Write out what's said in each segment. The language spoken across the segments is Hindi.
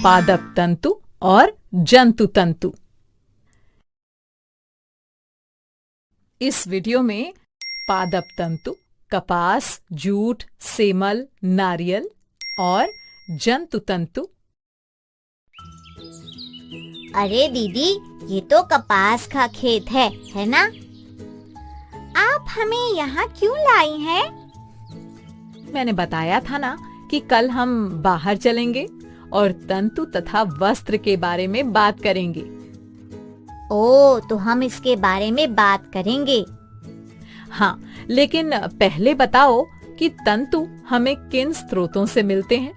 पादप तंतु और जंतु तंतु। इस वीडियो में पादप तंतु कपास, जूट, सेमल, नारियल और जंतु तंतु। अरे दीदी, ये तो कपास का खेत है ना? आप हमें यहाँ क्यों लाई हैं? मैंने बताया था ना कि कल हम बाहर चलेंगे और तंतु तथा वस्त्र के बारे में बात करेंगे। ओह, तो हम इसके बारे में बात करेंगे। हाँ, लेकिन पहले बताओ कि तंतु हमें किन स्रोतों से मिलते हैं?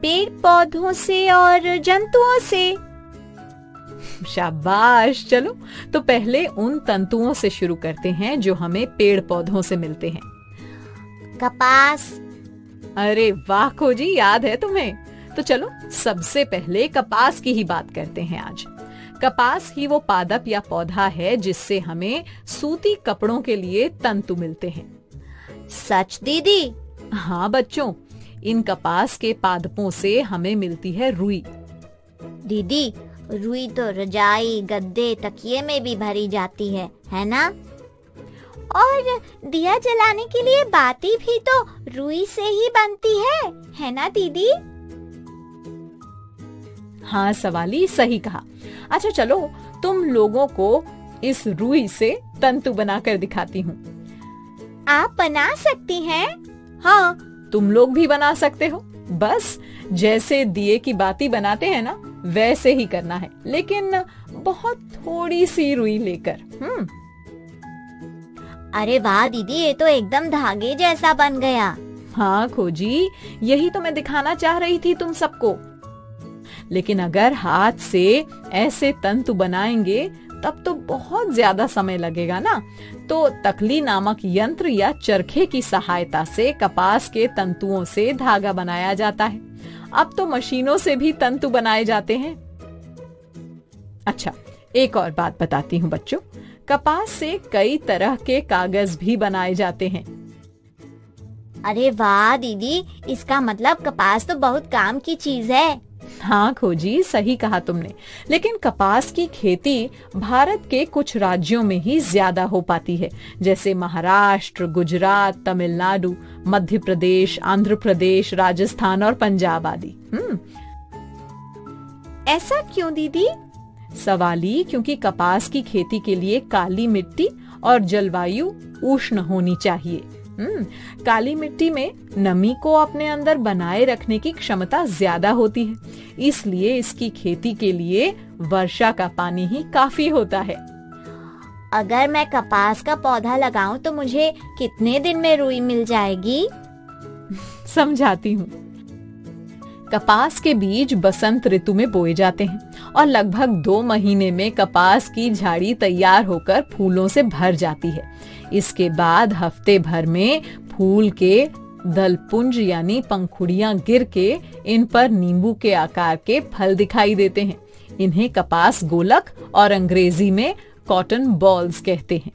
पेड़ पौधों से और जंतुओं से। शाबाश। चलो तो पहले उन तंतुओं से शुरू करते हैं जो हमें पेड़ पौधों से मिलते हैं। कपास। अरे वाह खोजी, याद है तुम्हें। तो चलो सबसे पहले कपास की ही बात करते हैं आज। कपास ही वो पादप या पौधा है जिससे हमें सूती कपड़ों के लिए तंतु मिलते हैं। सच दीदी? हाँ बच्चों, इन कपास के पादपों से हमें मिलती है रुई। दीदी, रुई तो रजाई, गद्दे, तकिए में भी भरी जाती है ना? और दिया जलाने के लिए बाती भी तो रुई से ही बनती है ना दीदी? हाँ सवाली, सही कहा। अच्छा चलो, तुम लोगों को इस रुई से तंतु बनाकर दिखाती हूँ। आप बना सकती हैं? हाँ, तुम लोग भी बना सकते हो। बस जैसे दिए की बाती बनाते हैं ना, वैसे ही करना है, लेकिन बहुत थोड़ी सी रुई लेकर। अरे वाह दीदी, ये तो एकदम धागे जैसा बन गया। हाँ खोजी, यही तो मैं दिखाना चाह रही थी तुम सबको। लेकिन अगर हाथ से ऐसे तंतु बनाएंगे तब तो बहुत ज्यादा समय लगेगा ना। तो तकली नामक यंत्र या चरखे की सहायता से कपास के तंतुओं से धागा बनाया जाता है। अब तो मशीनों से भी तंतु बनाए जाते हैं। अच्छा, एक और बात बताती हूँ बच्चों। कपास से कई तरह के कागज भी बनाए जाते हैं। अरे वाह दीदी, इसका मतलब कपास तो बहुत काम की चीज है। हाँ खोजी, सही कहा तुमने। लेकिन कपास की खेती भारत के कुछ राज्यों में ही ज्यादा हो पाती है, जैसे महाराष्ट्र, गुजरात, तमिलनाडु, मध्य प्रदेश, आंध्र प्रदेश, राजस्थान और पंजाब आदि। ऐसा क्यों दीदी? सवाली, क्योंकि कपास की खेती के लिए काली मिट्टी और जलवायु उष्ण होनी चाहिए। काली मिट्टी में नमी को अपने अंदर बनाए रखने की क्षमता ज्यादा होती है, इसलिए इसकी खेती के लिए वर्षा का पानी ही काफी होता है। अगर मैं कपास का पौधा लगाऊं तो मुझे कितने दिन में रुई मिल जाएगी? समझाती हूँ। कपास के बीज बसंत ऋतु में बोए जाते हैं और लगभग 2 महीने में कपास की झाड़ी तैयार होकर फूलों से भर जाती है। इसके बाद हफ्ते भर में फूल के दलपुंज यानी पंखुड़ियां गिर के इन पर नींबू के आकार के फल दिखाई देते हैं। इन्हें कपास गोलक और अंग्रेजी में कॉटन बॉल्स कहते हैं।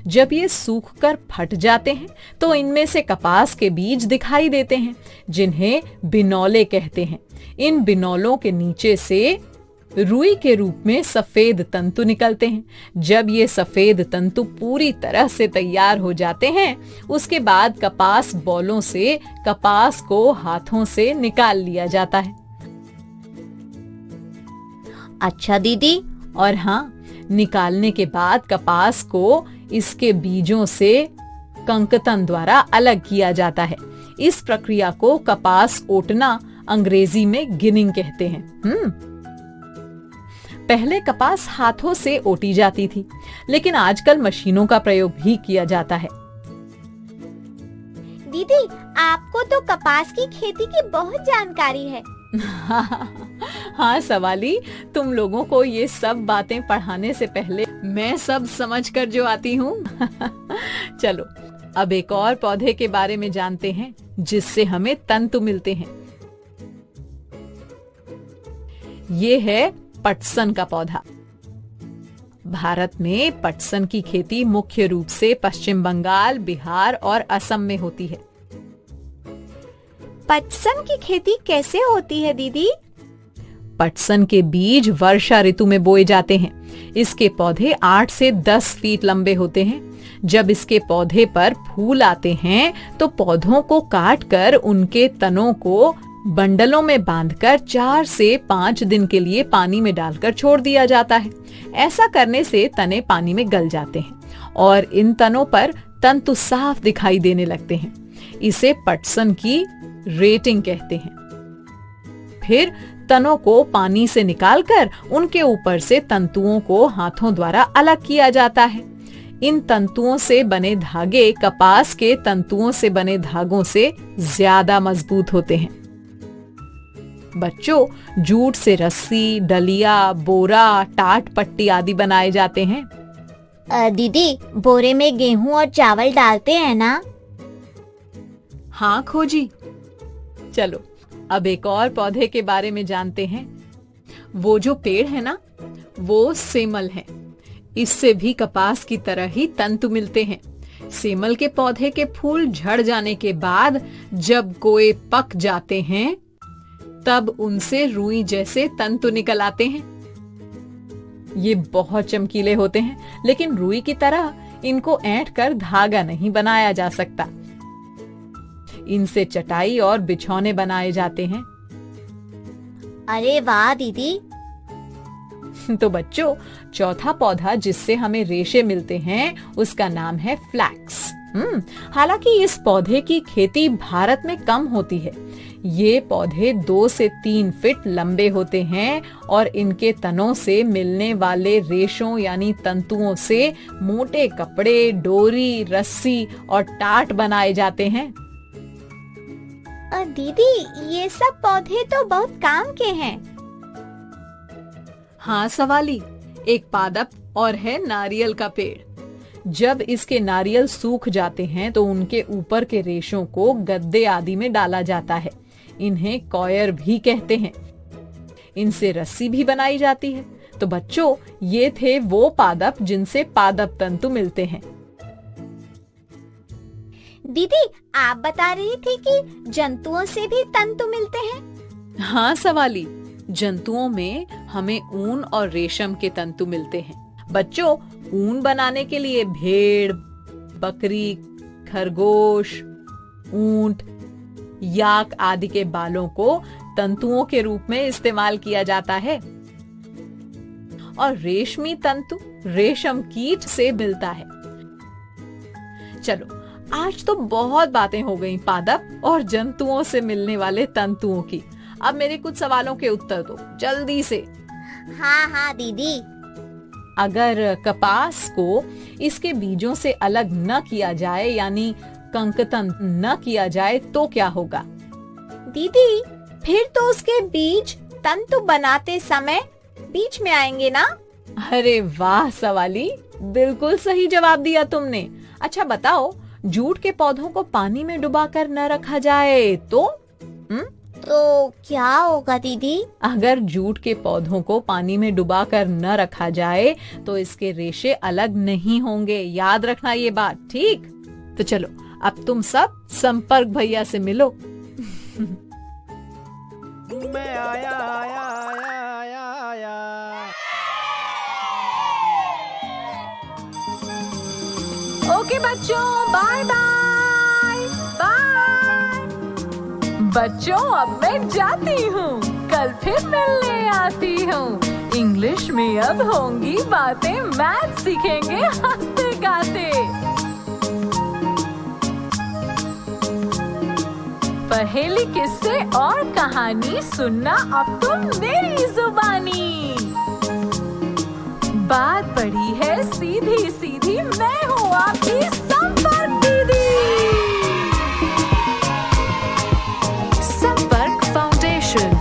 जब ये सूखकर फट जाते हैं तो इनमें से कपास के बीज दिखाई देते हैं, जिन्हें बिनौले कहते हैं। इन बिनौलों के नीचे से रुई के रूप में सफेद तंतु निकलते हैं। जब ये सफेद तंतु पूरी तरह से तैयार हो जाते हैं, उसके बाद कपास बॉलों से कपास को हाथों से निकाल लिया जाता है। अच्छा दीदी। और हाँ, निकालने के बाद कपास को इसके बीजों से कंकतन द्वारा अलग किया जाता है। इस प्रक्रिया को कपास ओटना, अंग्रेजी में गिनिंग कहते हैं। पहले कपास हाथों से ओटी जाती थी, लेकिन आजकल मशीनों का प्रयोग भी किया जाता है। दीदी, आपको तो कपास की खेती की बहुत जानकारी है। हाँ सवाली, तुम लोगों को ये सब बातें पढ़ाने से पहले मैं सब समझ कर जो आती हूँ। चलो अब एक और पौधे के बारे में जानते हैं जिससे हमें तंतु मिलते हैं। ये है पटसन का पौधा। भारत में पटसन की खेती मुख्य रूप से पश्चिम बंगाल, बिहार और असम में होती है। पटसन की खेती कैसे होती है दीदी? पटसन के बीज वर्षा ऋतु में बोए जाते हैं। इसके पौधे 8 से 10 फीट लंबे होते हैं। जब इसके पौधे पर फूल आते हैं तो पौधों को काटकर उनके तनों को बंडलों में बांधकर 4 से 5 दिन के लिए पानी में डालकर छोड़ दिया जाता है। ऐसा करने से तने पानी में गल जाते हैं और इन तनों पर तंतु साफ दिखाई देने लगते हैं। इसे पटसन की रेटिंग कहते हैं। फिर तनों को पानी से निकालकर उनके ऊपर से तंतुओं को हाथों द्वारा अलग किया जाता है। इन तंतुओं से बने धागे कपास के तंतुओं से बने धागों से ज्यादा मजबूत होते हैं। बच्चों, जूट से रस्सी, डलिया, बोरा, टाट पट्टी आदि बनाए जाते हैं। दीदी, बोरे में गेहूं और चावल डालते हैं ना? हाँ खोजी। चलो अब एक और पौधे के बारे में जानते हैं। वो जो पेड़ है ना, वो सेमल है। इससे भी कपास की तरह ही तंतु मिलते हैं। सेमल के पौधे के फूल झड़ जाने के बाद जब कोए पक जाते हैं तब उनसे रुई जैसे तंतु निकल आते हैं। ये बहुत चमकीले होते हैं, लेकिन रुई की तरह इनको ऐंठ कर धागा नहीं बनाया जा सकता। इनसे चटाई और बिछौने बनाए जाते हैं। अरे वाह दीदी। तो बच्चों, चौथा पौधा जिससे हमें रेशे मिलते हैं उसका नाम है फ्लैक्स। हालांकि इस पौधे की खेती भारत में कम होती है। ये पौधे 2 से 3 फीट लंबे होते हैं और इनके तनों से मिलने वाले रेशों यानी तंतुओं से मोटे कपड़े, डोरी, रस्सी और टाट बनाए जाते हैं। दीदी, ये सब पौधे तो बहुत काम के हैं। हाँ सवाली, एक पादप और है नारियल का पेड़। जब इसके नारियल सूख जाते हैं तो उनके ऊपर के रेशों को गद्दे आदि में डाला जाता है। इन्हें कॉयर भी कहते हैं। इनसे रस्सी भी बनाई जाती है। तो बच्चों, ये थे वो पादप जिनसे पादप तंतु मिलते हैं। दीदी, आप बता रही थी कि जंतुओं से भी तंतु मिलते हैं। हाँ सवाली, जंतुओं में हमें ऊन और रेशम के तंतु मिलते हैं। बच्चों, ऊन बनाने के लिए भेड़, बकरी, खरगोश, ऊंट, याक आदि के बालों को तंतुओं के रूप में इस्तेमाल किया जाता है। और रेशमी तंतु रेशम कीट से मिलता है। चलो, आज तो बहुत बातें हो गईं पादप और जंतुओं से मिलने वाले तंतुओं की। अब मेरे कुछ सवालों के उत्तर दो जल्दी से। हाँ दीदी। अगर कपास को इसके बीजों से अलग न किया जाए यानी कंकतन न किया जाए तो क्या होगा? दीदी, फिर तो उसके बीज तंतु बनाते समय बीच में आएंगे ना? अरे वाह सवाली, बिल्कुल सही जवाब दिया तुमने। अच्छा बताओ, जूट के पौधों को पानी में डुबाकर न रखा जाए तो? तो क्या होगा दीदी? अगर जूट के पौधों को पानी में डुबाकर न रखा जाए तो इसके रेशे अलग नहीं होंगे। याद रखना ये बात, ठीक? तो चलो, अब तुम सब संपर्क भैया से मिलो। मैं आया आया आया आया आया। ओके बच्चों, बाय बाय बाय। बच्चों, अब मैं जाती हूँ, कल फिर मिलने आती हूँ। इंग्लिश में अब होंगी बातें, मैथ सीखेंगे हंसते गाते। पहेली, किस्से और कहानी सुनना अब तुम मेरी जुबानी। बात बड़ी है सीधी सीधी, मैं हूँ आपकी संपर्क दीदी। संपर्क फाउंडेशन।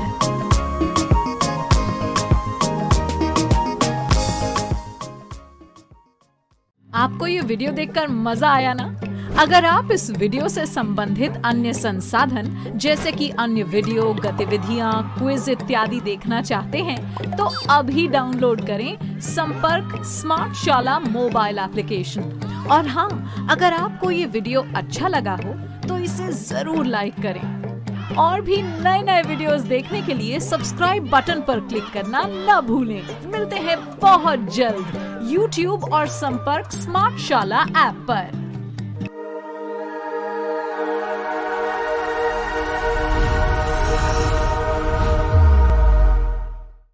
आपको ये वीडियो देखकर मजा आया ना? अगर आप इस वीडियो से संबंधित अन्य संसाधन जैसे कि अन्य वीडियो, गतिविधियां, क्विज इत्यादि देखना चाहते हैं तो अभी डाउनलोड करें संपर्क स्मार्ट शाला मोबाइल एप्लीकेशन। और हाँ, अगर आपको ये वीडियो अच्छा लगा हो तो इसे जरूर लाइक करें। और भी नए नए वीडियोस देखने के लिए सब्सक्राइब बटन पर क्लिक करना न भूलें। मिलते हैं बहुत जल्द YouTube और संपर्क स्मार्ट शाला ऐप पर।